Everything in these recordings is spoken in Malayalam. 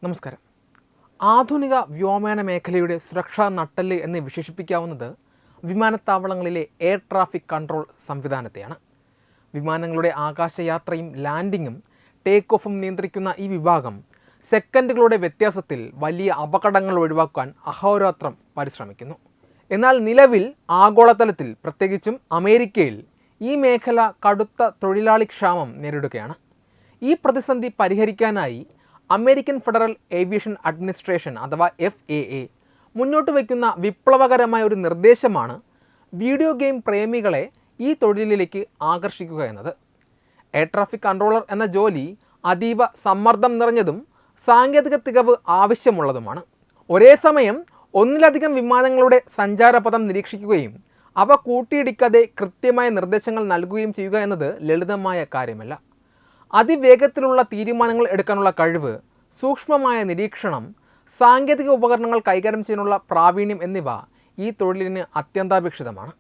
നമസ്കാരം. ആധുനിക വ്യോമയാന മേഖലയുടെ സുരക്ഷാ നട്ടെല്ല് എന്ന് വിശേഷിപ്പിക്കാവുന്നത് വിമാനത്താവളങ്ങളിലെ എയർ ട്രാഫിക് കൺട്രോൾ സംവിധാനത്തെയാണ്. വിമാനങ്ങളുടെ ആകാശയാത്രയും ലാൻഡിങ്ങും ടേക്ക് ഓഫും നിയന്ത്രിക്കുന്ന ഈ വിഭാഗം സെക്കൻഡുകളുടെ വ്യത്യാസത്തിൽ വലിയ അപകടങ്ങൾ ഒഴിവാക്കാൻ അഹോരാത്രം പരിശ്രമിക്കുന്നു. എന്നാൽ നിലവിൽ ആഗോളതലത്തിൽ, പ്രത്യേകിച്ചും അമേരിക്കയിൽ, ഈ മേഖല കടുത്ത തൊഴിലാളി ക്ഷാമം നേരിടുകയാണ്. ഈ പ്രതിസന്ധി പരിഹരിക്കാനായി അമേരിക്കൻ ഫെഡറൽ ഏവിയേഷൻ അഡ്മിനിസ്ട്രേഷൻ അഥവാ FAA മുന്നോട്ട് വയ്ക്കുന്ന വിപ്ലവകരമായ ഒരു നിർദ്ദേശമാണ് വീഡിയോ ഗെയിം പ്രേമികളെ ഈ തൊഴിലിലേക്ക് ആകർഷിക്കുക എന്നത്. എയർ ട്രാഫിക് കൺട്രോളർ എന്ന ജോലി അതീവ സമ്മർദ്ദം നിറഞ്ഞതും സാങ്കേതിക തികവ് ആവശ്യമുള്ളതുമാണ്. ഒരേ സമയം ഒന്നിലധികം വിമാനങ്ങളുടെ സഞ്ചാരപഥം നിരീക്ഷിക്കുകയും അവ കൂട്ടിയിടിക്കാതെ കൃത്യമായ നിർദ്ദേശങ്ങൾ നൽകുകയും ചെയ്യുക എന്നത് ലളിതമായ കാര്യമല്ല. അതിവേഗത്തിലുള്ള തീരുമാനങ്ങൾ എടുക്കാനുള്ള കഴിവ്, സൂക്ഷ്മമായ നിരീക്ഷണം, സാങ്കേതിക ഉപകരണങ്ങൾ കൈകാര്യം ചെയ്യാനുള്ള പ്രാവീണ്യം എന്നിവ ഈ തൊഴിലിന് അത്യന്താപേക്ഷിതമാണ്.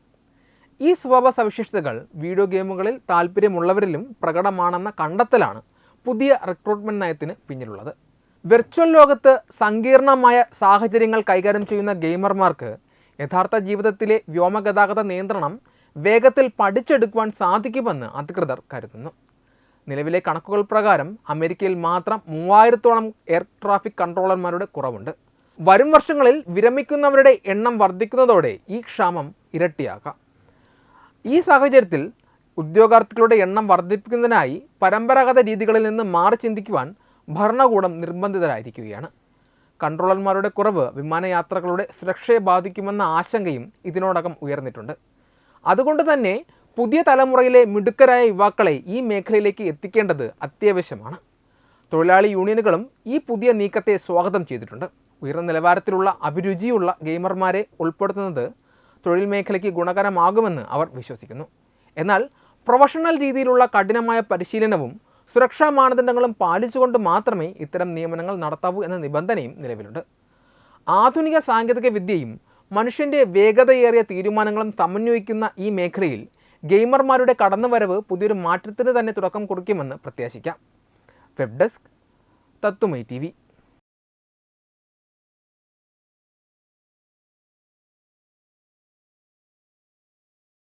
ഈ സ്വഭാവ സവിശേഷതകൾ വീഡിയോ ഗെയിമുകളിൽ താല്പര്യമുള്ളവരിലും പ്രകടമാണെന്ന കണ്ടെത്തലാണ് പുതിയ റിക്രൂട്ട്മെൻറ്റ് നയത്തിന് പിന്നിലുള്ളത്. വെർച്വൽ ലോകത്ത് സങ്കീർണമായ സാഹചര്യങ്ങൾ കൈകാര്യം ചെയ്യുന്ന ഗെയിമർമാർക്ക് യഥാർത്ഥ ജീവിതത്തിലെ വ്യോമഗതാഗത നിയന്ത്രണം വേഗത്തിൽ പഠിച്ചെടുക്കുവാൻ സാധിക്കുമെന്ന് അധികൃതർ കരുതുന്നു. നിലവിലെ കണക്കുകൾ പ്രകാരം അമേരിക്കയിൽ മാത്രം 3000-ഓളം എയർ ട്രാഫിക് കൺട്രോളർമാരുടെ കുറവുണ്ട്. വരും വർഷങ്ങളിൽ വിരമിക്കുന്നവരുടെ എണ്ണം വർദ്ധിക്കുന്നതോടെ ഈ ക്ഷാമം ഇരട്ടിയാകാം. ഈ സാഹചര്യത്തിൽ ഉദ്യോഗാർത്ഥികളുടെ എണ്ണം വർദ്ധിപ്പിക്കുന്നതിനായി പരമ്പരാഗത രീതികളിൽ നിന്ന് മാറി ചിന്തിക്കുവാൻ ഭരണകൂടം നിർബന്ധിതരായിരിക്കുകയാണ്. കൺട്രോളർമാരുടെ കുറവ് വിമാനയാത്രകളുടെ സുരക്ഷയെ ബാധിക്കുമെന്ന ആശങ്കയും ഇതിനോടകം ഉയർന്നിട്ടുണ്ട്. അതുകൊണ്ട് തന്നെ പുതിയ തലമുറയിലെ മിടുക്കരായ യുവാക്കളെ ഈ മേഖലയിലേക്ക് എത്തിക്കേണ്ടത് അത്യാവശ്യമാണ്. തൊഴിലാളി യൂണിയനുകളും ഈ പുതിയ നീക്കത്തെ സ്വാഗതം ചെയ്തിട്ടുണ്ട്. ഉയർന്ന നിലവാരത്തിലുള്ള അഭിരുചിയുള്ള ഗെയിമർമാരെ ഉൾപ്പെടുത്തുന്നത് തൊഴിൽ മേഖലയ്ക്ക് ഗുണകരമാകുമെന്ന് അവർ വിശ്വസിക്കുന്നു. എന്നാൽ പ്രൊഫഷണൽ രീതിയിലുള്ള കഠിനമായ പരിശീലനവും സുരക്ഷാ മാനദണ്ഡങ്ങളും പാലിച്ചുകൊണ്ട് മാത്രമേ ഇത്തരം നിയമനങ്ങൾ നടത്താവൂ എന്ന നിബന്ധനയും നിലവിലുണ്ട്. ആധുനിക സാങ്കേതിക വിദ്യയും മനുഷ്യൻ്റെ വേഗതയേറിയ തീരുമാനങ്ങളും സമന്വയിക്കുന്ന ഈ മേഖലയിൽ ഗെയിമർമാരുടെ കടന്നുവരവ് പുതിയൊരു മാറ്റത്തിന് തന്നെ തുടക്കം കുറിക്കുമെന്ന് പ്രത്യാശിക്കാം. വെബ് ഡെസ്ക്, തത്വമൈ TV.